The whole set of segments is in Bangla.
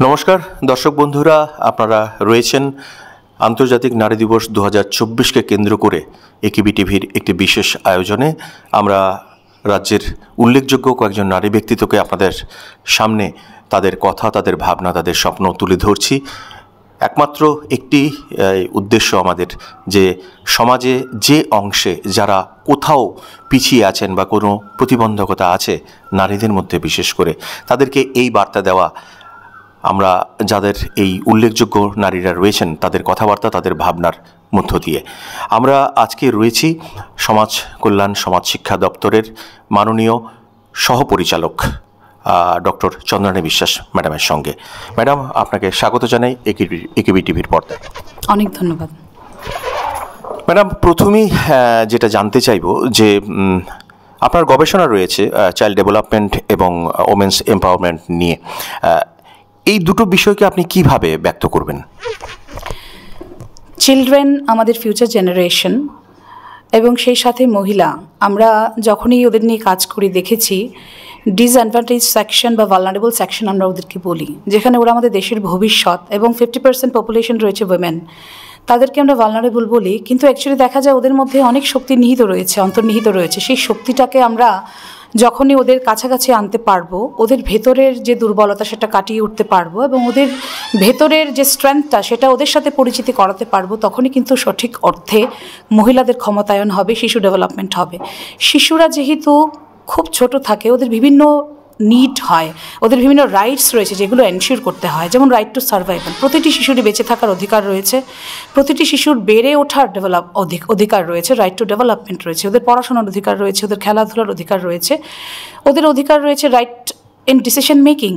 নমস্কার দর্শক বন্ধুরা, আপনারা রয়েছেন আন্তর্জাতিক নারী দিবস 2024কে কেন্দ্র করে একিবি টিভির একটি বিশেষ আয়োজনে। আমরা রাজ্যের উল্লেখযোগ্য কয়েকজন নারী ব্যক্তিত্বকে আপনাদের সামনে তাদের কথা, তাদের ভাবনা, তাদের স্বপ্ন তুলে ধরছি। একমাত্র একটি উদ্দেশ্য আমাদের, যে সমাজে যে অংশে যারা কোথাও পিছিয়ে আছেন বা কোনো প্রতিবন্ধকতা আছে নারীদের মধ্যে বিশেষ করে, তাদেরকে এই বার্তা দেওয়া। আমরা যাদের এই উল্লেখযোগ্য নারীরা রয়েছেন তাদের কথাবার্তা, তাদের ভাবনার মধ্য দিয়ে আমরা আজকে রয়েছি সমাজ কল্যাণ সমাজ শিক্ষা দপ্তরের মাননীয় সহপরিচালক ডক্টর চন্দ্রানী বিশ্বাস ম্যাডামের সঙ্গে। ম্যাডাম, আপনাকে স্বাগত জানাই একিবি টিভির পর্দায়। অনেক ধন্যবাদ। ম্যাডাম, প্রথমেই যেটা জানতে চাইব যে আপনার গবেষণা রয়েছে চাইল্ড ডেভেলপমেন্ট এবং ওমেন্স এম্পাওয়ারমেন্ট নিয়ে। এই দুটো বিষয়কে আপনি কিভাবে ব্যক্ত করবেন? চিলড্রেন আমাদের ফিউচার জেনারেশন, এবং সেই সাথে মহিলা। আমরা যখনই ওদের নিয়ে কাজ করি দেখেছি ডিসঅ্যাডভান্টেজ সেকশন বা ভালনারেবল সেকশন আমরা ওদেরকে বলি, যেখানে ওরা আমাদের দেশের ভবিষ্যৎ, এবং 50% পপুলেশন রয়েছে উইমেন। তাদেরকে আমরা ভালনারেবল বলি, কিন্তু অ্যাকচুয়ালি দেখা যায় ওদের মধ্যে অনেক শক্তি নিহিত রয়েছে, অন্তর্নিহিত রয়েছে। সেই শক্তিটাকে আমরা যখনই ওদের কাছাকাছি আনতে পারবো, ওদের ভেতরের যে দুর্বলতা সেটা কাটিয়ে উঠতে পারবো, এবং ওদের ভেতরের যে স্ট্রেংথটা সেটা ওদের সাথে পরিচিতি করাতে পারবো, তখনই কিন্তু সঠিক অর্থে মহিলাদের ক্ষমতায়ন হবে, শিশু ডেভেলপমেন্ট হবে। শিশুরা যেহেতু খুব ছোট থাকে, ওদের বিভিন্ন নিড হয়, ওদের বিভিন্ন রাইটস রয়েছে যেগুলো এনশিওর করতে হয়। যেমন রাইট টু সার্ভাইভাল, প্রতিটি শিশুরই বেঁচে থাকার অধিকার রয়েছে, প্রতিটি শিশুর বেড়ে ওঠার অধিকার রয়েছে, রাইট টু ডেভেলপমেন্ট রয়েছে, ওদের পড়াশোনার অধিকার রয়েছে, ওদের খেলাধুলার অধিকার রয়েছে, ওদের অধিকার রয়েছে right in decision making.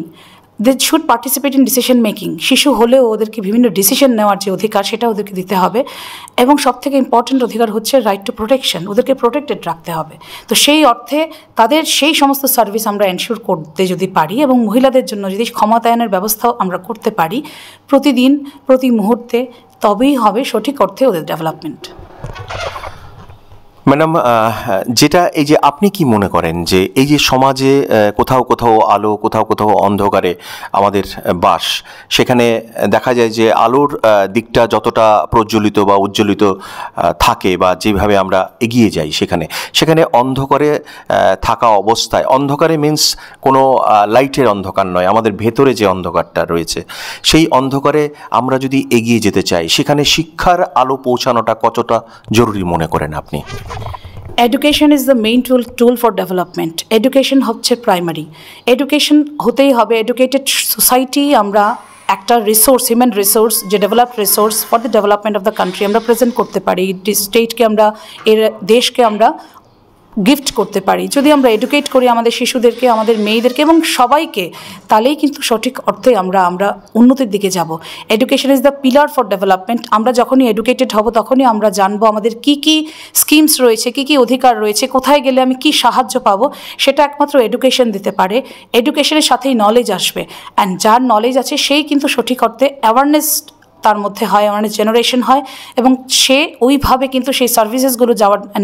They should participate in decision making. শিশু হলেও ওদেরকে বিভিন্ন ডিসিশন নেওয়ার যে অধিকার সেটা ওদেরকে দিতে হবে, এবং সবথেকে ইম্পর্টেন্ট অধিকার হচ্ছে রাইট টু প্রোটেকশন, ওদেরকে প্রোটেক্টেড রাখতে হবে। তো সেই অর্থে তাদের সেই সমস্ত সার্ভিস আমরা এনশিওর করতে যদি পারি, এবং মহিলাদের জন্য যদি ক্ষমতায়নের ব্যবস্থাও আমরা করতে পারি প্রতিদিন প্রতি মুহূর্তে, তবেই হবে সঠিক অর্থে ওদের ডেভেলপমেন্ট। ম্যাডাম, যেটা এই যে আপনি কি মনে করেন যে এই যে সমাজে কোথাও কোথাও আলো, কোথাও কোথাও অন্ধকারে আমাদের বাস, সেখানে দেখা যায় যে আলোর দিকটা যতটা প্রজ্বলিত বা উজ্জ্বলিত থাকে বা যেভাবে আমরা এগিয়ে যাই, সেখানে অন্ধকারে থাকা অবস্থায়, অন্ধকারে মিন্স কোনো লাইটের অন্ধকার নয়, আমাদের ভেতরে যে অন্ধকারটা রয়েছে সেই অন্ধকারে আমরা যদি এগিয়ে যেতে চাই, সেখানে শিক্ষার আলো পৌঁছানোটা কতটা জরুরি মনে করেন আপনি? Education is the main tool for development. Education হচ্ছে প্রাইমারি। এডুকেশন হতেই হবে। এডুকেটেড সোসাইটি আমরা একটা রিসোর্স, হিউম্যান রিসোর্স, যে developed resource for the development of the country আমরা প্রেজেন্ট করতে পারি, স্টেটকে আমরা, এর দেশকে আমরা গিফট করতে পারি। যদি আমরা এডুকেট করি আমাদের শিশুদেরকে, আমাদের মেয়েদেরকে এবং সবাইকে, তাহলেই কিন্তু সঠিক অর্থে আমরা উন্নতির দিকে যাব। Education is the pillar for development. আমরা যখনই এডুকেটেড হব তখনই আমরা জানবো আমাদের কি কি স্কিমস রয়েছে, কি কি অধিকার রয়েছে, কোথায় গেলে আমি কি সাহায্য পাবো, সেটা একমাত্র এডুকেশন দিতে পারে। এডুকেশনের সাথেই নলেজ আসবে, অ্যান্ড যার নলেজ আছে সেই কিন্তু সঠিক অর্থে অ্যাওয়ারনেস তার মধ্যে হয়, অ্যাওয়ারনেস জেনারেশন হয়, এবং সে ওইভাবে কিন্তু সেই সার্ভিসেসগুলো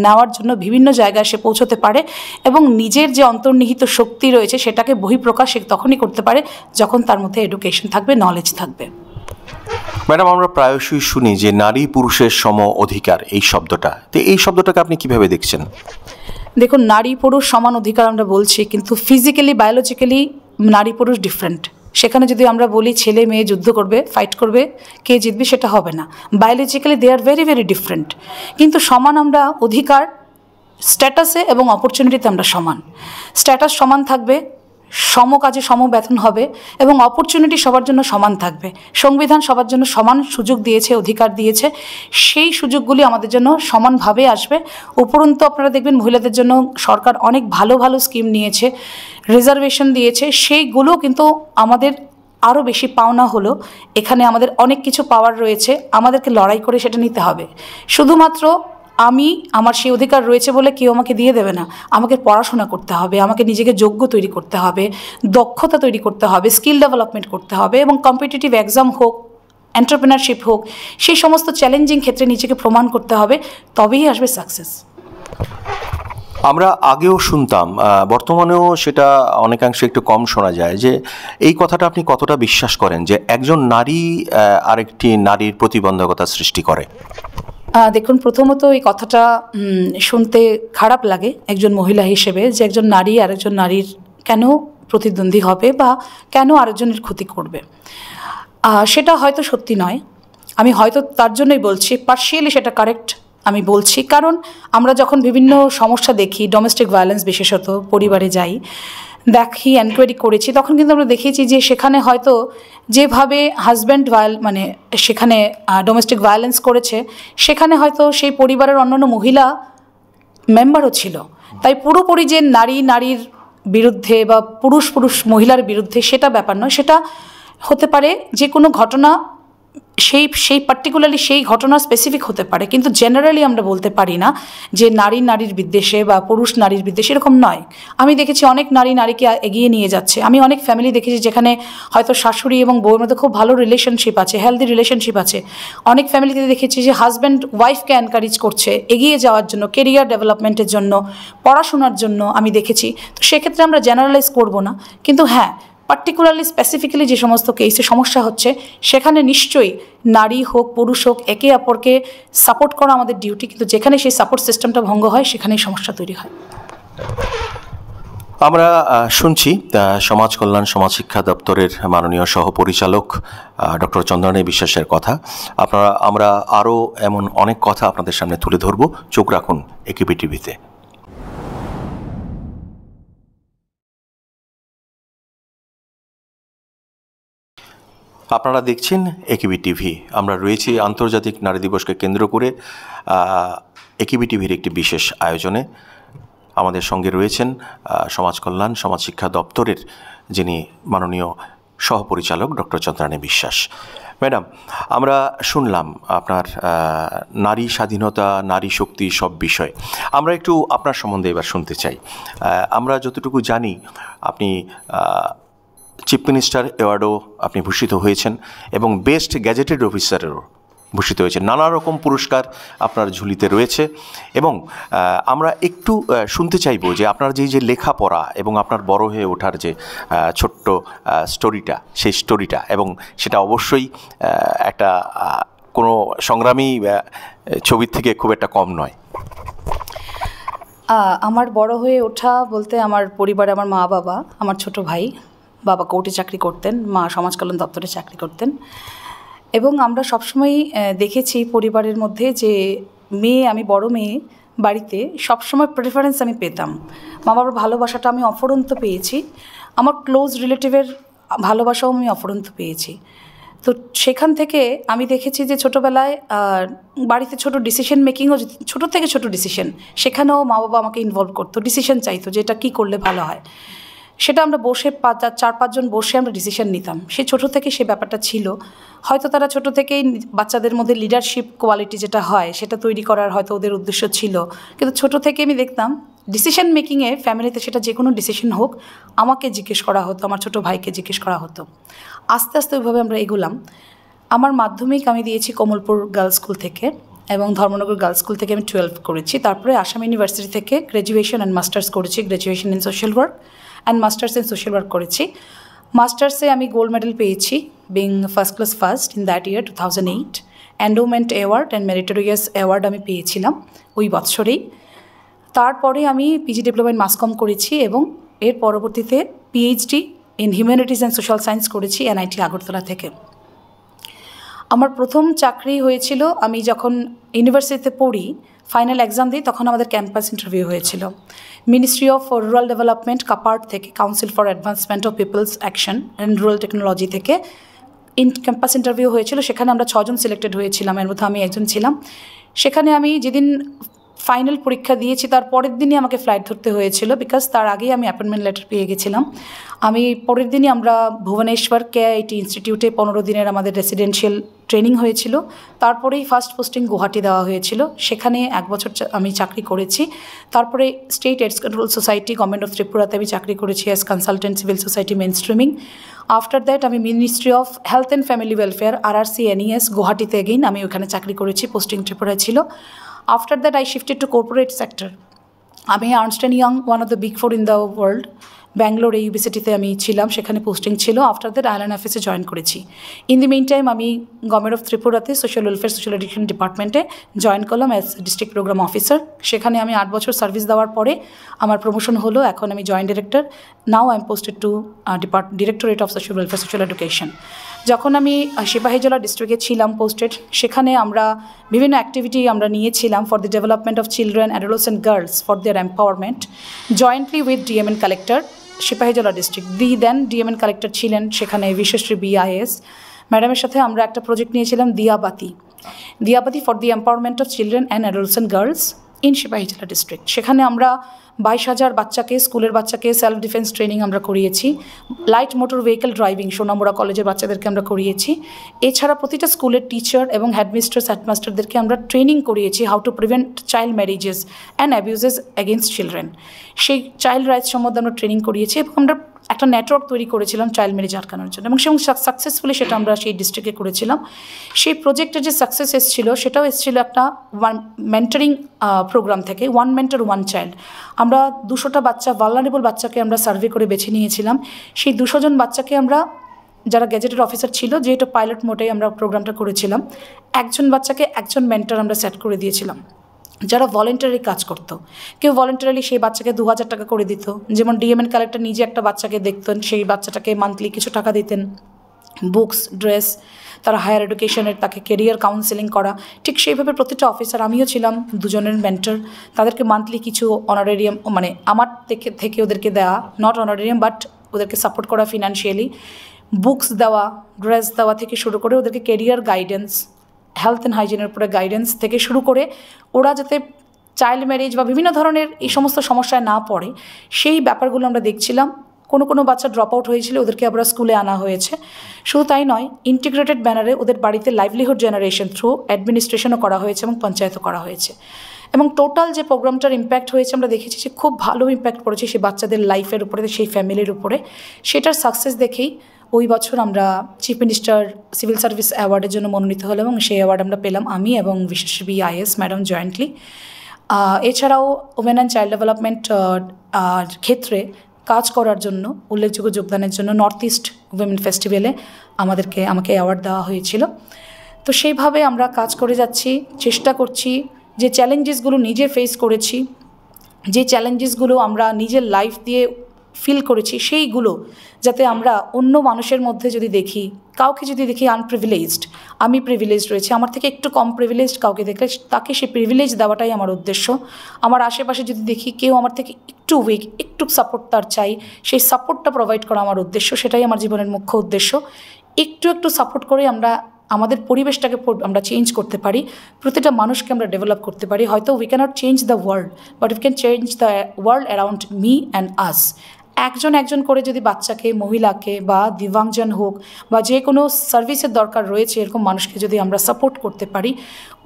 নেওয়ার জন্য বিভিন্ন জায়গায় সে পৌঁছতে পারে, এবং নিজের যে অন্তর্নিহিত শক্তি রয়েছে সেটাকে বহিঃপ্রকাশ সে তখনই করতে পারে যখন তার মধ্যে এডুকেশন থাকবে, নলেজ থাকবে। ম্যাডাম, আমরা প্রায়শই শুনি যে নারী পুরুষের সম অধিকার, এই শব্দটা, তো এই শব্দটাকে আপনি কিভাবে দেখছেন? দেখুন, নারী পুরুষ সমান অধিকার আমরা বলছি, কিন্তু ফিজিক্যালি, বায়োলজিক্যালি নারী পুরুষ ডিফারেন্ট। সেখানে যদি আমরা বলি ছেলে মেয়ে যুদ্ধ করবে, ফাইট করবে, কে জিতবে, সেটা হবে না। Biologically they are very very different, কিন্তু সমান আমরা অধিকার, স্ট্যাটাসে এবং অপরচুনিটিতে আমরা সমান। স্ট্যাটাস সমান থাকবে, সম কাজে সম বেতন হবে, এবং অপরচুনিটি সবার জন্য সমান থাকবে। সংবিধান সবার জন্য সমান সুযোগ দিয়েছে, অধিকার দিয়েছে, সেই সুযোগগুলি আমাদের জন্য সমানভাবে আসবে। উপরন্তু আপনারা দেখবেন মহিলাদের জন্য সরকার অনেক ভালো ভালো স্কিম নিয়েছে, রিজার্ভেশন দিয়েছে, সেইগুলো কিন্তু আমাদের আরও বেশি পাওনা হলো। এখানে আমাদের অনেক কিছু পাওয়ার রয়েছে, আমাদেরকে লড়াই করে সেটা নিতে হবে। শুধুমাত্র আমার সেই অধিকার রয়েছে বলে কেউ আমাকে দিয়ে দেবে না। আমাকে পড়াশোনা করতে হবে, আমাকে নিজেকে যোগ্য তৈরি করতে হবে, দক্ষতা তৈরি করতে হবে, স্কিল ডেভেলপমেন্ট করতে হবে, এবং কম্পিটিটিভ এক্সাম হোক, এন্টারপ্রেনারশিপ হোক, সেই সমস্ত চ্যালেঞ্জিং ক্ষেত্রে নিজেকে প্রমাণ করতে হবে, তবেই আসবে সাকসেস। আমরা আগেও শুনতাম, বর্তমানেও সেটা অনেকাংশে একটু কম শোনা যায়, যে এই কথাটা আপনি কতটা বিশ্বাস করেন যে একজন নারী আরেকটি নারীর প্রতিবন্ধকতা সৃষ্টি করে? দেখুন, প্রথমত এই কথাটা শুনতে খারাপ লাগে একজন মহিলা হিসেবে, যে একজন নারী আরেকজন নারীর কেন প্রতিদ্বন্দ্বী হবে বা কেন আরেকজনের ক্ষতি করবে। সেটা হয়তো সত্যি নয়, আমি হয়তো তার জন্যই বলছি, পার্শিয়ালি সেটা কারেক্ট আমি বলছি। কারণ আমরা যখন বিভিন্ন সমস্যা দেখি, ডোমেস্টিক ভায়োলেন্স বিশেষত পরিবারে যাই, দেখি, এনকোয়ারি করেছি, তখন কিন্তু আমরা দেখেছি যে সেখানে হয়তো যেভাবে হাজব্যান্ড মানে সেখানে ডোমেস্টিক ভায়োলেন্স করেছে, সেখানে হয়তো সেই পরিবারের অন্যান্য মহিলা মেম্বারও ছিল। তাই পুরোপুরি যে নারীর বিরুদ্ধে বা পুরুষ মহিলার বিরুদ্ধে সেটা ব্যাপার নয়, সেটা হতে পারে যে কোনো ঘটনা, সেই পার্টিকুলারলি সেই ঘটনা স্পেসিফিক হতে পারে, কিন্তু জেনারেলি আমরা বলতে পারি না যে নারীর বিদ্বেষে বা পুরুষ নারীর বিদ্বেষে, এরকম নয়। আমি দেখেছি অনেক নারীকে এগিয়ে নিয়ে যাচ্ছে। আমি অনেক ফ্যামিলি দেখেছি যেখানে হয়তো শাশুড়ি এবং বউয়ের মধ্যে খুব ভালো রিলেশনশিপ আছে, হেলদি রিলেশনশিপ আছে। অনেক ফ্যামিলিতে দেখেছি যে হাজব্যান্ড ওয়াইফকে এনকারেজ করছে এগিয়ে যাওয়ার জন্য, কেরিয়ার ডেভেলপমেন্টের জন্য, পড়াশোনার জন্য আমি দেখেছি। তো সেক্ষেত্রে আমরা জেনারেলাইজ করব না, কিন্তু হ্যাঁ, পার্টিকুলারলি স্পেসিফিক্যালি যে সমস্ত কেসে সমস্যা হচ্ছে, সেখানে নিশ্চয়ই নারী হোক পুরুষ হোক একে অপরকে সাপোর্ট করা আমাদের ডিউটি, কিন্তু যেখানে সেই সাপোর্ট সিস্টেমটা ভঙ্গ হয় সেখানেই সমস্যা তৈরি হয়। আমরা শুনছি সমাজ কল্যাণ সমাজ শিক্ষা দপ্তরের মাননীয় সহপরিচালক ডক্টর চন্দ্রানী বিশ্বাসের কথা। আমরা আরও এমন অনেক কথা আপনাদের সামনে তুলে ধরব। চোখ রাখুন একিবি টিভিতে। আপনারা দেখছেন একিবি টিভি। আমরা রয়েছি আন্তর্জাতিক নারী দিবসকে কেন্দ্র করে একিবি টিভির একটি বিশেষ আয়োজনে। আমাদের সঙ্গে রয়েছেন সমাজ কল্যাণ সমাজ শিক্ষা দপ্তরের যিনি মাননীয় সহপরিচালক ডক্টর চন্দ্রানী বিশ্বাস। ম্যাডাম, আমরা শুনলাম আপনার নারী স্বাধীনতা, নারী শক্তি সব বিষয়। আমরা একটু আপনার সম্বন্ধে এবার শুনতে চাই। আমরা যতটুকু জানি আপনি চিফ মিনিস্টার অ্যাওয়ার্ডও আপনি ভূষিত হয়েছেন এবং বেস্ট গ্যাজেটেড অফিসারেরও ভূষিত হয়েছে। নানা রকম পুরস্কার আপনার ঝুলিতে রয়েছে এবং আমরা একটু শুনতে চাইব যে আপনার যে লেখাপড়া এবং আপনার বড় হয়ে ওঠার যে ছোট্ট স্টোরিটা, সেই স্টোরিটা, এবং সেটা অবশ্যই একটা কোনো সংগ্রামী ছবির থেকে খুব একটা কম নয়। আমার বড় হয়ে ওঠা বলতে, আমার পরিবারে আমার মা বাবা, আমার ছোট ভাই, বাবা কোর্টে চাকরি করতেন, মা সমাজ কল্যাণ দপ্তরে চাকরি করতেন, এবং আমরা সবসময়ই দেখেছি পরিবারের মধ্যে যে আমি বড় মেয়ে, বাড়িতে সবসময় প্রেফারেন্স আমি পেতাম। মা বাবার ভালোবাসাটা আমি অফুরন্ত পেয়েছি, আমার ক্লোজ রিলেটিভের ভালোবাসাও আমি অফুরন্ত পেয়েছি। তো সেখান থেকে আমি দেখেছি যে ছোটোবেলায় বাড়িতে ছোটো ডিসিশন মেকিংও, ছোটো থেকে ছোটো ডিসিশন, সেখানেও মা বাবা আমাকে ইনভলভ করতো, ডিসিশন চাইতো যে এটা কী করলে ভালো হয়। সেটা আমরা বসে 4-5 জন বসে আমরা ডিসিশন নিতাম। সে ছোটো থেকে সে ব্যাপারটা ছিল। হয়তো তারা ছোটো থেকেই বাচ্চাদের মধ্যে লিডারশিপ কোয়ালিটি যেটা হয় সেটা তৈরি করার হয়তো ওদের উদ্দেশ্য ছিল, কিন্তু ছোটো থেকে আমি দেখতাম ডিসিশন মেকিংয়ে ফ্যামিলিতে, সেটা যে কোনো ডিসিশন হোক, আমাকে জিজ্ঞেস করা হতো, আমার ছোটো ভাইকে জিজ্ঞেস করা হতো। আস্তে আস্তে ওইভাবে আমরা এগোলাম। আমার মাধ্যমিক আমি দিয়েছি কমলপুর গার্লস স্কুল থেকে, এবং ধর্মনগর গার্লস স্কুল থেকে আমি 12 করেছি। তারপরে আসাম ইউনিভার্সিটি থেকে গ্র্যাজুয়েশন অ্যান্ড মাস্টার্স করেছি, graduation in social work and masters in social work করেছি। মাস্টার্সে আমি গোল্ড মেডেল পেয়েছি, being first class first in that year 2008। Endowment award and meritorious award আমি পেয়েছিলাম ওই বৎসরেই। তারপরে আমি পিজি ডিপ্লোমা ইন মাস কম করেছি এবং এর পরবর্তীতে PhD in humanities and social science করেছি এনআইটি আগরতলা থেকে। আমার প্রথম চাকরি হয়েছিল, আমি যখন ইউনিভার্সিটিতে পড়ি, ফাইনাল এক্সাম দিই, তখন আমাদের ক্যাম্পাস ইন্টারভিউ হয়েছিল ministry of rural development CAPART থেকে, council for advancement of peoples action and rural technology থেকে ক্যাম্পাস ইন্টারভিউ হয়েছিল। সেখানে আমরা 6 জন সিলেক্টেড হয়েছিলাম, এর মধ্যে আমি একজন ছিলাম। সেখানে আমি যেদিন ফাইনাল পরীক্ষা দিয়েছি তার পরের দিনই আমাকে ফ্লাইট ধরতে হয়েছিল, বিকজ তার আগেই আমি অ্যাপয়েন্টমেন্ট লেটার পেয়ে গেছিলাম। আমি পরের দিনই আমরা ভুবনেশ্বর কেআইটি ইনস্টিটিউটে 15 দিনের আমাদের রেসিডেন্সিয়াল ট্রেনিং হয়েছিল। তারপরেই ফার্স্ট পোস্টিং গুয়াহাটি দেওয়া হয়েছিল, সেখানে 1 বছর আমি চাকরি করেছি। তারপরে state AIDS control society government of ত্রিপুরাতে আমি চাকরি করেছি as consultant civil society mainstreaming. After that আমি ministry of health and family welfare RRC-NES গুয়াহাটিতে এগেইন আমি ওখানে চাকরি করেছি, পোস্টিং ত্রিপুরায় ছিল। After that, I shifted to corporate sector. আমি Ernst and young, one of the big 4 in the world, Bangalore এই ইউনিভার্সিটিতে আমি ছিলাম, সেখানে পোস্টিং ছিল। আফটার দ্যাট আইল্যান্ড অফিসে জয়েন করেছি। ইন দি মেইন টাইম আমি গভর্নমেন্ট অফ ত্রিপুরাতে সোশ্যাল ওয়েলফেয়ার সোশ্যাল এডুকেশন ডিপার্টমেন্টে জয়েন করলাম অ্যাজ ডিস্ট্রিক্ট প্রোগ্রাম অফিসার। সেখানে আমি 8 বছর সার্ভিস দেওয়ার পরে আমার প্রমোশন হলো, এখন আমি joint director. Now I am posted two directorate of social welfare social education. যখন আমি সিপাহীজলা ডিস্ট্রিক্টে ছিলাম পোস্টেড, সেখানে আমরা বিভিন্ন অ্যাক্টিভিটি আমরা নিয়েছিলাম for the development of children, adolescent girls, for their empowerment, jointly with DM and collector Sipahijala district. Then DM and collector ছিলেন সেখানে বিশ্বশ্রী BIS ম্যাডামের সাথে আমরা একটা প্রজেক্ট নিয়েছিলাম Diyabati for the empowerment of children and adolescent girls in Sepahijala district. সেখানে আমরা 22,000 বাচ্চাকে, স্কুলের বাচ্চাকে সেলফ ডিফেন্স ট্রেনিং আমরা করিয়েছি। Light motor vehicle driving Sonamura কলেজের বাচ্চাদেরকে আমরা করিয়েছি। এছাড়া প্রতিটা স্কুলের টিচার এবং হেডমাস্টারদেরকে আমরা ট্রেনিং করিয়েছি how to prevent child marriages and abuses against children. সেই চাইল্ড রাইটস সম্বন্ধে আমরা ট্রেনিং করিয়েছি এবং আমরা একটা নেটওয়ার্ক তৈরি করেছিলাম চাইল্ড ম্যারেজ আটকানোর জন্য, এবং সাকসেসফুলি সেটা আমরা সেই ডিস্ট্রিক্টে করেছিলাম। সেই প্রজেক্টের যে সাকসেস এসেছিল সেটাও এসেছিল একটা মেন্টারিং প্রোগ্রাম থেকে, 1 mentor 1 child। আমরা 200টা বাচ্চা, ভালনারেবল বাচ্চাকে আমরা সার্ভে করে বেছে নিয়েছিলাম। সেই 200 জন বাচ্চাকে আমরা, যারা গ্যাজেটেড অফিসার ছিল, যেহেতু পাইলট মোডে আমরা প্রোগ্রামটা করেছিলাম, একজন বাচ্চাকে একজন মেন্টর আমরা সেট করে দিয়েছিলাম যারা ভলেন্টারি কাজ করতো। কেউ ভলেন্টারিলি সেই বাচ্চাকে 2,000 টাকা করে দিত, যেমন ডিএমএন কালেক্টর নিজে একটা বাচ্চাকে দেখতেন, সেই বাচ্চাটাকে মান্থলি কিছু টাকা দিতেন, বুকস, ড্রেস, তারা হায়ার এডুকেশনের, তাকে কেরিয়ার কাউন্সেলিং করা। ঠিক সেইভাবে প্রতিটা অফিসার, আমিও ছিলাম 2 জনের মেন্টর, তাদেরকে মান্থলি কিছু অনারেরিয়াম, মানে আমার থেকে ওদেরকে দেওয়া, নট অনারেরিয়াম বাট ওদেরকে সাপোর্ট করা ফিনান্সিয়ালি, বুকস দেওয়া, ড্রেস দেওয়া থেকে শুরু করে ওদেরকে কেরিয়ার গাইডেন্স, হেলথ অ্যান্ড হাইজিনের উপরে গাইডেন্স থেকে শুরু করে ওরা যাতে চাইল্ড ম্যারেজ বা বিভিন্ন ধরনের এই সমস্ত সমস্যায় না পড়ে সেই ব্যাপারগুলো আমরা দেখছিলাম। কোনো বাচ্চা ড্রপ আউট হয়েছিল, ওদেরকে আবার স্কুলে আনা হয়েছে। শুধু তাই নয়, ইন্টিগ্রেটেড ব্যানারে ওদের বাড়িতে লাইভলিহুড জেনারেশন থ্রু অ্যাডমিনিস্ট্রেশনও করা হয়েছে এবং পঞ্চায়েতও করা হয়েছে। এবং টোটাল যে প্রোগ্রামটার ইম্প্যাক্ট হয়েছে আমরা দেখেছি যে খুব ভালো ইম্প্যাক্ট পড়েছে সেই বাচ্চাদের লাইফের উপরে, সেই ফ্যামিলির উপরে। সেটার সাকসেস দেখেই ওই বছর আমরা চিফ মিনিস্টার সিভিল সার্ভিস অ্যাওয়ার্ডের জন্য মনোনীত হলাম এবং সেই অ্যাওয়ার্ড আমরা পেলাম আমি এবং বিশ্বশ্রী BIS ম্যাডাম জয়েন্টলি। এছাড়াও ওমেন অ্যান্ড চাইল্ড ডেভেলপমেন্ট ক্ষেত্রে কাজ করার জন্য, উল্লেখযোগ্য যোগদানের জন্য নর্থ ইস্ট উইমেন ফেস্টিভ্যালে আমাকে অ্যাওয়ার্ড দেওয়া হয়েছিল। তো সেইভাবে আমরা কাজ করে যাচ্ছি, চেষ্টা করছি। যে চ্যালেঞ্জেসগুলো নিজে ফেস করেছি, যে চ্যালেঞ্জেসগুলো আমরা নিজের লাইফ দিয়ে ফিল করেছি, সেইগুলো যাতে আমরা অন্য মানুষের মধ্যে যদি দেখি, কাউকে যদি দেখি আনপ্রিভিলেজড, আমি প্রিভিলেজড রয়েছে, আমার থেকে একটু কম প্রিভিলেজড কাউকে দেখলে তাকে সেই প্রিভিলেজ দেওয়াটাই আমার উদ্দেশ্য। আমার আশেপাশে যদি দেখি কেউ আমার থেকে একটু উইক, একটু সাপোর্ট তার চাই, সেই সাপোর্টটা প্রোভাইড করা আমার উদ্দেশ্য। সেটাই আমার জীবনের মুখ্য উদ্দেশ্য। একটু সাপোর্ট করে আমরা আমাদের পরিবেশটাকে আমরা চেঞ্জ করতে পারি, প্রতিটা মানুষকে আমরা ডেভেলপ করতে পারি। হয়তো we cannot change the world, but we can change the world around me and us. একজন করে যদি বাচ্চাকে, মহিলাকে বা দিব্যাঙ্গজন হোক বা যে কোনো সার্ভিসের দরকার রয়েছে এরকম মানুষকে যদি আমরা সাপোর্ট করতে পারি,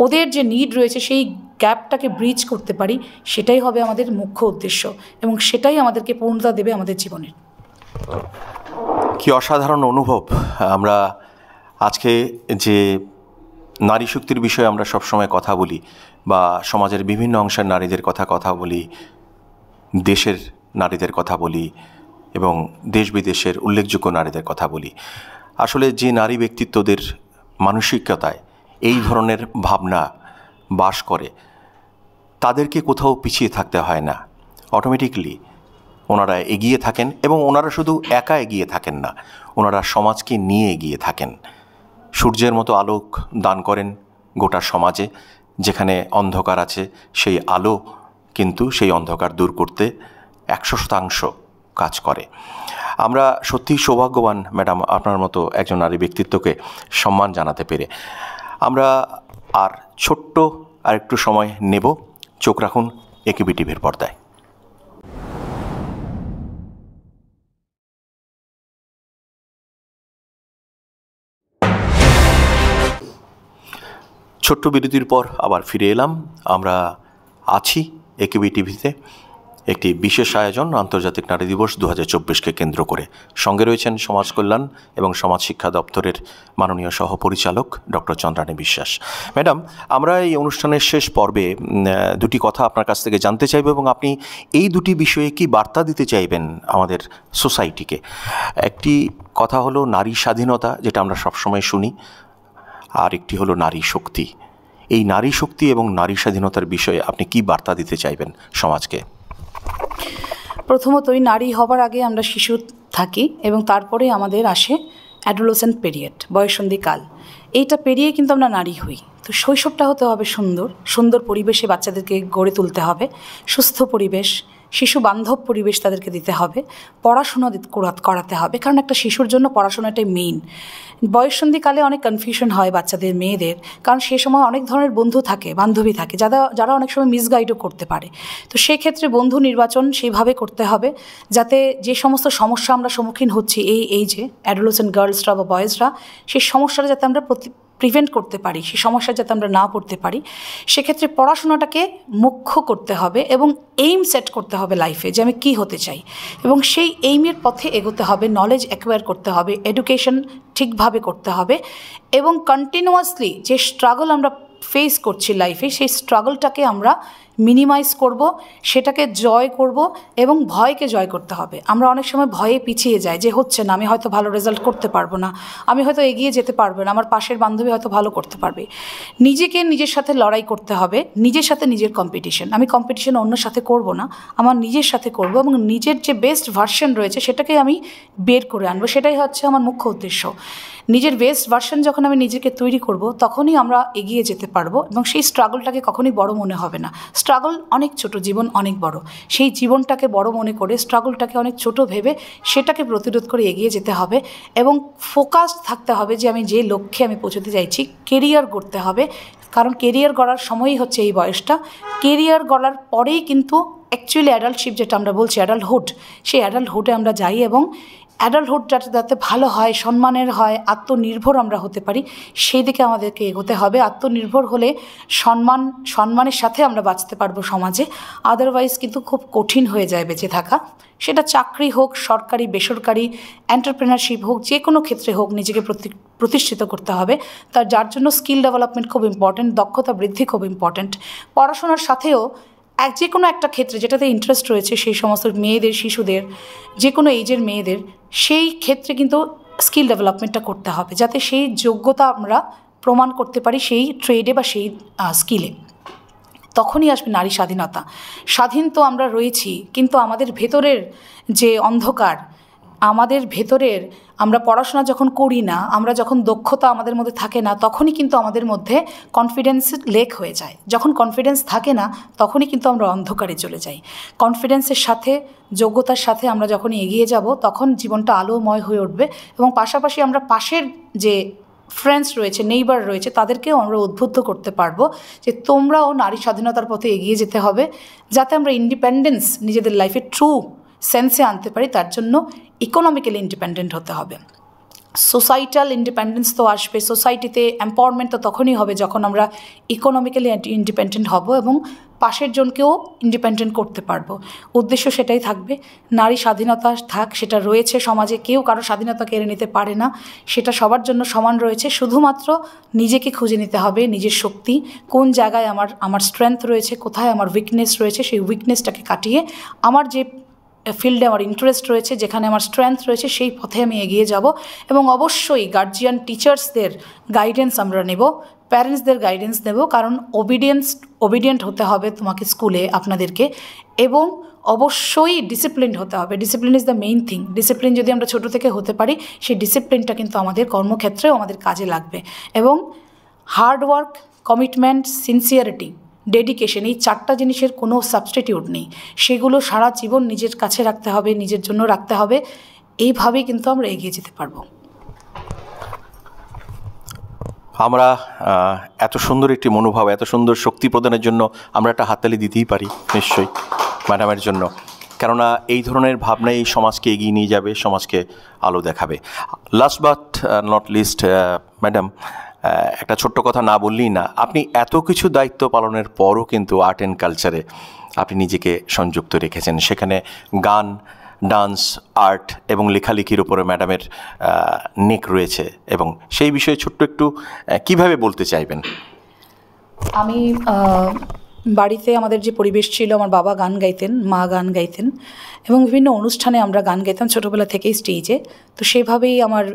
ওদের যে নিড রয়েছে সেই গ্যাপটাকে ব্রিজ করতে পারি, সেটাই হবে আমাদের মুখ্য উদ্দেশ্য এবং সেটাই আমাদেরকে পূর্ণতা দেবে আমাদের জীবনের। কি অসাধারণ অনুভব! আমরা আজকে যে নারী শক্তির বিষয়ে আমরা সবসময় কথা বলি বা সমাজের বিভিন্ন অংশের নারীদের কথা বলি, দেশের নারীদের কথা বলি এবং দেশ বিদেশের উল্লেখযোগ্য নারীদের কথা বলি, আসলে যে নারী ব্যক্তিত্বদের মানসিকতায় এই ধরনের ভাবনা বাস করে তাদেরকে কোথাও পিছিয়ে থাকতে হয় না। অটোমেটিকলি ওনারা এগিয়ে থাকেন এবং ওনারা শুধু একা এগিয়ে থাকেন না, ওনারা সমাজকে নিয়ে এগিয়ে থাকেন। সূর্যের মতো আলোক দান করেন গোটা সমাজে। যেখানে অন্ধকার আছে সেই আলো কিন্তু সেই অন্ধকার দূর করতে 100% কাজ করে। আমরা সত্যিই সৌভাগ্যবান ম্যাডাম, আপনার মতো একজন নারী ব্যক্তিত্বকে সম্মান জানাতে পেরে। আমরা আর ছোট্ট আরেকটু সময় নেব। চোখ রাখুন একেবি টিভির পর্দায়। ছোট্ট বিরতির পর আবার ফিরে এলাম। আমরা আছি একেবি টিভিতে একটি বিশেষ আয়োজন আন্তর্জাতিক নারী দিবস 2024কে কেন্দ্র করে। সঙ্গে রয়েছেন সমাজ কল্যাণ এবং সমাজ শিক্ষা দপ্তরের মাননীয় সহপরিচালক ডক্টর চন্দ্রানী বিশ্বাস। ম্যাডাম, আমরা এই অনুষ্ঠানের শেষ পর্বে দুটি কথা আপনার কাছ থেকে জানতে চাইব এবং আপনি এই দুটি বিষয়ে কি বার্তা দিতে চাইবেন আমাদের সোসাইটিকে। একটি কথা হলো নারী স্বাধীনতা, যেটা আমরা সবসময় শুনি, আর একটি হলো নারী শক্তি। এই নারী শক্তি এবং নারী স্বাধীনতার বিষয়ে আপনি কি বার্তা দিতে চাইবেন সমাজকে? প্রথমতই নারী হবার আগে আমরা শিশু থাকি এবং তারপরে আমাদের আসে অ্যাডোলেসেন্ট পিরিয়ড, বয়ঃসন্ধিকাল। এইটা পেরিয়ে কিন্তু আমরা নারী হই। তো শৈশবটা হতে হবে সুন্দর, সুন্দর পরিবেশে বাচ্চাদেরকে গড়ে তুলতে হবে, সুস্থ পরিবেশ, শিশু বান্ধব পরিবেশ তাদেরকে দিতে হবে, পড়াশোনা করাতে হবে, কারণ একটা শিশুর জন্য পড়াশোনাটাই মেইন। বয়ঃসন্ধিকালে অনেক কনফিউশন হয় বাচ্চাদের, মেয়েদের, কারণ সে সময় অনেক ধরনের বন্ধু থাকে, বান্ধবী থাকে, যারা অনেক সময় মিসগাইডও করতে পারে। তো সেক্ষেত্রে বন্ধু নির্বাচন সেইভাবে করতে হবে যাতে যে সমস্ত সমস্যা আমরা সম্মুখীন হচ্ছি এই যে অ্যাডোলেসেন্ট গার্লসরা বা বয়েজরা, সেই সমস্যাটা যাতে আমরা প্রিভেন্ট করতে পারি, সেই সমস্যা যাতে আমরা না পড়তে পারি। সেক্ষেত্রে পড়াশোনাটাকে মুখ্য করতে হবে এবং এইম সেট করতে হবে লাইফে, যে আমি কী হতে চাই, এবং সেই এইমের পথে এগোতে হবে, নলেজ অ্যাকোয়ার করতে হবে, এডুকেশন ঠিকভাবে করতে হবে, এবং কন্টিনিউয়াসলি যে স্ট্রাগল আমরা ফেস করছি লাইফে, সেই স্ট্রাগলটাকে আমরা মিনিমাইজ করব, সেটাকে জয় করব এবং ভয়কে জয় করতে হবে। আমরা অনেক সময় ভয়ে পিছিয়ে যাই, যে হচ্ছে না, আমি হয়তো ভালো রেজাল্ট করতে পারবো না, আমি হয়তো এগিয়ে যেতে পারবো না, আমার পাশের বান্ধবী হয়তো ভালো করতে পারবে। নিজেকে নিজের সাথে লড়াই করতে হবে, নিজের সাথে নিজের কম্পিটিশন। আমি কম্পিটিশন অন্যর সাথে করব না, আমার নিজের সাথে করব এবং নিজের যে বেস্ট ভার্সন রয়েছে সেটাকে আমি বের করে আনবো। সেটাই হচ্ছে আমার মুখ্য উদ্দেশ্য। নিজের বেস্ট ভার্সন যখন আমি নিজেকে তৈরি করব, তখনই আমরা এগিয়ে যেতে পারবো এবং সেই স্ট্রাগলটাকে কখনোই বড় মনে হবে না। স্ট্রাগল অনেক ছোট, জীবন অনেক বড়। সেই জীবনটাকে বড় মনে করে স্ট্রাগলটাকে অনেক ছোট ভেবে সেটাকে প্রতিরোধ করে এগিয়ে যেতে হবে এবং ফোকাসড থাকতে হবে যে আমি যে লক্ষ্যে আমি পৌঁছতে চাইছি। কেরিয়ার গড়তে হবে, কারণ কেরিয়ার গড়ার সময়ই হচ্ছে এই বয়সটা। কেরিয়ার গড়ার পরেই কিন্তু অ্যাকচুয়ালি অ্যাডাল্টশিপ, যেটা আমরা বলছি অ্যাডাল্টহুড, সেই অ্যাডাল্টহুডে আমরা যাই এবং অ্যাডাল্টহুড যাতে ভালো হয়, সম্মানের হয়, আত্মনির্ভর আমরা হতে পারি, সেই দিকে আমাদেরকে এগোতে হবে। আত্মনির্ভর হলে সম্মানের সাথে আমরা বাঁচতে পারবো সমাজে। আদারওয়াইজ কিন্তু খুব কঠিন হয়ে যায় বেঁচে থাকা। সেটা চাকরি হোক, সরকারি বেসরকারি, এন্টারপ্রেনারশিপ হোক, যে কোনো ক্ষেত্রে হোক, নিজেকে প্রতিষ্ঠিত করতে হবে। যার জন্য স্কিল ডেভেলপমেন্ট খুব ইম্পর্ট্যান্ট, দক্ষতা বৃদ্ধি খুব ইম্পর্ট্যান্ট। পড়াশোনার সাথেও যে কোনো একটা ক্ষেত্রে যেটাতে ইন্টারেস্ট রয়েছে সেই সমস্ত মেয়েদের, শিশুদের, যে কোনো এইজের মেয়েদের, সেই ক্ষেত্রে কিন্তু স্কিল ডেভেলপমেন্টটা করতে হবে, যাতে সেই যোগ্যতা আমরা প্রমাণ করতে পারি সেই ট্রেডে বা সেই স্কিলে। তখনই আসবে নারী স্বাধীনতা। স্বাধীন তো আমরা রয়েছি, কিন্তু আমাদের ভেতরের যে অন্ধকার, আমাদের ভেতরের, আমরা পড়াশোনা যখন করি না, আমরা যখন দক্ষতা আমাদের মধ্যে থাকে না, তখনই কিন্তু আমাদের মধ্যে কনফিডেন্স লেক হয়ে যায়। যখন কনফিডেন্স থাকে না, তখনই কিন্তু আমরা অন্ধকারে চলে যাই। কনফিডেন্সের সাথে, যোগ্যতার সাথে আমরা যখন এগিয়ে যাব, তখন জীবনটা আলোময় হয়ে উঠবে এবং পাশাপাশি আমরা পাশের যে ফ্রেন্ডস রয়েছে, নেইবার রয়েছে, তাদেরকেও আমরা উদ্বুদ্ধ করতে পারবো যে তোমরাও নারী স্বাধীনতার পথে এগিয়ে যেতে হবে, যাতে আমরা ইন্ডিপেন্ডেন্স নিজেদের লাইফে ট্রু সেন্সে আনতে পারি। তার জন্য ইকোনমিক্যালি ইন্ডিপেন্ডেন্ট হতে হবে। সোসাইটাল ইন্ডিপেন্ডেন্স তো আসবে, সোসাইটিতে এম্পাওয়ারমেন্ট তো তখনই হবে যখন আমরা ইকোনমিক্যালি ইন্ডিপেন্ডেন্ট হব এবং পাশের জনকেও ইন্ডিপেন্ডেন্ট করতে পারবো। উদ্দেশ্য সেটাই থাকবে। নারী স্বাধীনতা থাক, সেটা রয়েছে সমাজে, কেউ কারো স্বাধীনতা কেড়ে নিতে পারে না, সেটা সবার জন্য সমান রয়েছে। শুধুমাত্র নিজেকে খুঁজে নিতে হবে, নিজের শক্তি কোন জায়গায় আমার স্ট্রেংথ রয়েছে, কোথায় আমার উইকনেস রয়েছে, সেই উইকনেসটাকে কাটিয়ে আমার যে ফিল্ডে আমার ইন্টারেস্ট রয়েছে, যেখানে আমার স্ট্রেংথ রয়েছে, সেই পথে আমি এগিয়ে যাব। এবং অবশ্যই গার্জিয়ান, টিচার্সদের গাইডেন্স আমরা নেব, প্যারেন্টসদের গাইডেন্স নেব, কারণ ওবিডিয়েন্ট হতে হবে তোমাকে স্কুলে আপনাদেরকে, এবং অবশ্যই ডিসিপ্লিনড হতে হবে। Discipline is the main thing. Discipline যদি আমরা ছোটো থেকে হতে পারি, সেই ডিসিপ্লিনটা কিন্তু আমাদের কর্মক্ষেত্রেও আমাদের কাজে লাগবে। এবং হার্ডওয়ার্ক, কমিটমেন্ট, সিনসিয়ারিটি, ডেডিকেশন, এই চারটা জিনিসের কোনো সাবস্টিটিউট নেই। সেগুলো সারা জীবন নিজের কাছে রাখতে হবে, নিজের জন্য রাখতে হবে। এইভাবেই কিন্তু আমরা এগিয়ে যেতে পারবো। আমরা এত সুন্দর একটি মনোভাব, এত সুন্দর শক্তি প্রদানের জন্য আমরা একটা হাততালি দিতেই পারি নিশ্চয়ই ম্যাডামের জন্য, কেননা এই ধরনের ভাবনা এই সমাজকে এগিয়ে নিয়ে যাবে, সমাজকে আলো দেখাবে। Last but not list madam, একটা ছোট্ট কথা না বললেই না, আপনি এত কিছু দায়িত্ব পালনের পরও কিন্তু আর্ট অ্যান্ড কালচারে আপনি নিজেকে সংযুক্ত রেখেছেন। সেখানে গান, ডান্স, আর্ট এবং লেখালেখির উপরে ম্যাডামের নেক রয়েছে, এবং সেই বিষয়ে ছোট্ট একটু কিভাবে বলতে চাইবেন? আমি বাড়িতে আমাদের যে পরিবেশ ছিল, আমার বাবা গান গাইতেন, মা গান গাইতেন, এবং বিভিন্ন অনুষ্ঠানে আমরা গান গাইতাম ছোটোবেলা থেকেই স্টেজে। তো সেভাবেই আমার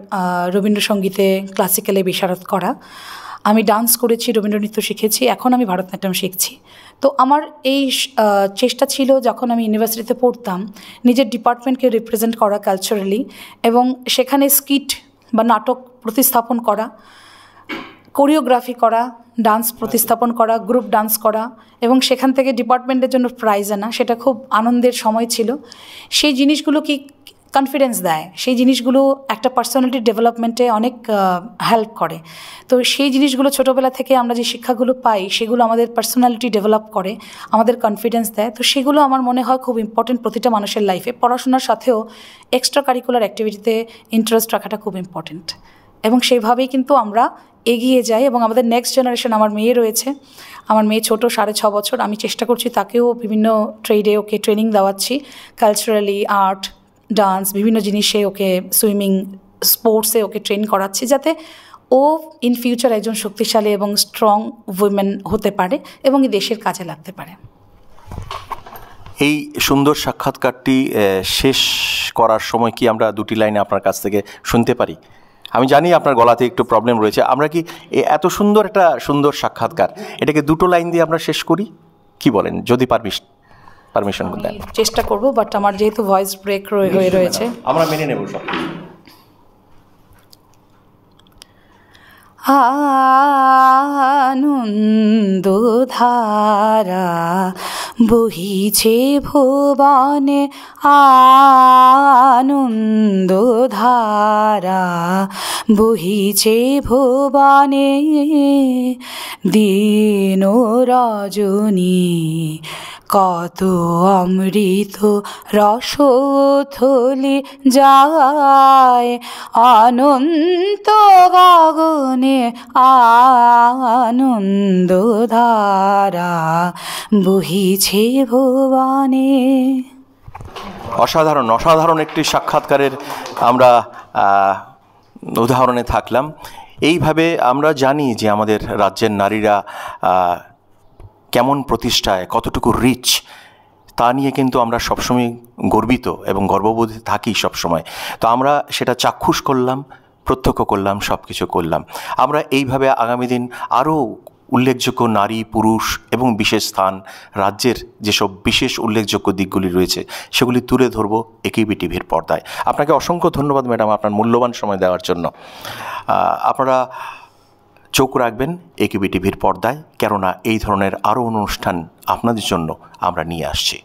রবীন্দ্রসঙ্গীতে, ক্লাসিক্যালে বিশারদ করা। আমি ডান্স করেছি, রবীন্দ্রনৃত্য শিখেছি, এখন আমি ভারতনাট্যম শিখছি। তো আমার এই চেষ্টা ছিল যখন আমি ইউনিভার্সিটিতে পড়তাম নিজের ডিপার্টমেন্টকে রিপ্রেজেন্ট করা কালচারালি, এবং সেখানে স্কিট বা নাটক প্রতিস্থাপন করা, কোরিওগ্রাফি করা, ডান্স প্রতিস্থাপন করা, গ্রুপ ডান্স করা, এবং সেখান থেকে ডিপার্টমেন্টের জন্য প্রাইজ আনা। সেটা খুব আনন্দের সময় ছিল। সেই জিনিসগুলো কি কনফিডেন্স দেয়, সেই জিনিসগুলো একটা পার্সোনালিটি ডেভেলপমেন্টে অনেক হেল্প করে। তো সেই জিনিসগুলো ছোটোবেলা থেকে আমরা যে শিক্ষাগুলো পাই সেগুলো আমাদের পার্সোনালিটি ডেভেলপ করে, আমাদের কনফিডেন্স দেয়। তো সেগুলো আমার মনে হয় খুব ইম্পর্টেন্ট প্রতিটা মানুষের লাইফে। পড়াশোনার সাথেও এক্সট্রা কারিকুলার অ্যাক্টিভিটিতে ইন্টারেস্ট রাখাটা খুব ইম্পর্টেন্ট, এবং সেইভাবেই কিন্তু আমরা এগিয়ে যাই। এবং আমাদের নেক্সট জেনারেশন, আমার মেয়ে রয়েছে, আমার মেয়ে ছোটো, 6.5 বছর। আমি চেষ্টা করছি তাকেও বিভিন্ন ট্রেডে ওকে ট্রেনিং দেওয়াচ্ছি, কালচারালি, আর্ট, ডান্স, বিভিন্ন জিনিসে ওকে, সুইমিং, স্পোর্টসে ওকে ট্রেন করাচ্ছি, যাতে ও ইন ফিউচার একজন শক্তিশালী এবং স্ট্রং উইমেন হতে পারে এবং এই দেশের কাজে লাগতে পারে। এই সুন্দর সাক্ষাৎকারটি শেষ করার সময় কি আমরা দুটি লাইনে আপনার কাছ থেকে শুনতে পারি? আমি জানি আপনার গলাতে একটু প্রবলেম রয়েছে, আমরা কি এত সুন্দর একটা সুন্দর সাক্ষাৎকার, এটাকে দুটো লাইন দিয়ে আমরা শেষ করি, কি বলেন? যদি পারমিশন দেন। চেষ্টা করব, বাট আমার যেহেতু ভয়েস ব্রেক হয়ে রয়েছে, আমরা মেনে নেব সব। আনন্দধারা বহিছে ভুবনে, আনন্দধারা বহিছে ভুবনে, দিন রজনী কত অমৃত রস থলি যায়, অনন্ত গগনে আনন্দধারা বহিছে ভুবনে। অসাধারণ অসাধারণ একটি সাক্ষাৎকারের আমরা উদাহরণে থাকলাম। এইভাবে আমরা জানি যে আমাদের রাজ্যের নারীরা কেমন প্রতিষ্ঠায়, কতটুকু রিচ, তা নিয়ে কিন্তু আমরা সবসময় গর্বিত এবং গর্ববোধে থাকি সবসময়। তো আমরা সেটা চাক্ষুষ করলাম, প্রত্যক্ষ করলাম, সব কিছু করলাম। আমরা এইভাবে আগামী দিন আরও উল্লেখযোগ্য নারী, পুরুষ এবং বিশেষ স্থান, রাজ্যের যেসব বিশেষ উল্লেখযোগ্য দিকগুলি রয়েছে সেগুলি তুলে ধরব একিবি টিভির পর্দায়। আপনাকে অসংখ্য ধন্যবাদ ম্যাডাম আপনার মূল্যবান সময় দেওয়ার জন্য। আপনারা চোখ রাখবেন একিবি টিভির পর্দায়, কেননা এই ধরনের আরও অনুষ্ঠান আপনাদের জন্য আমরা নিয়ে আসছি।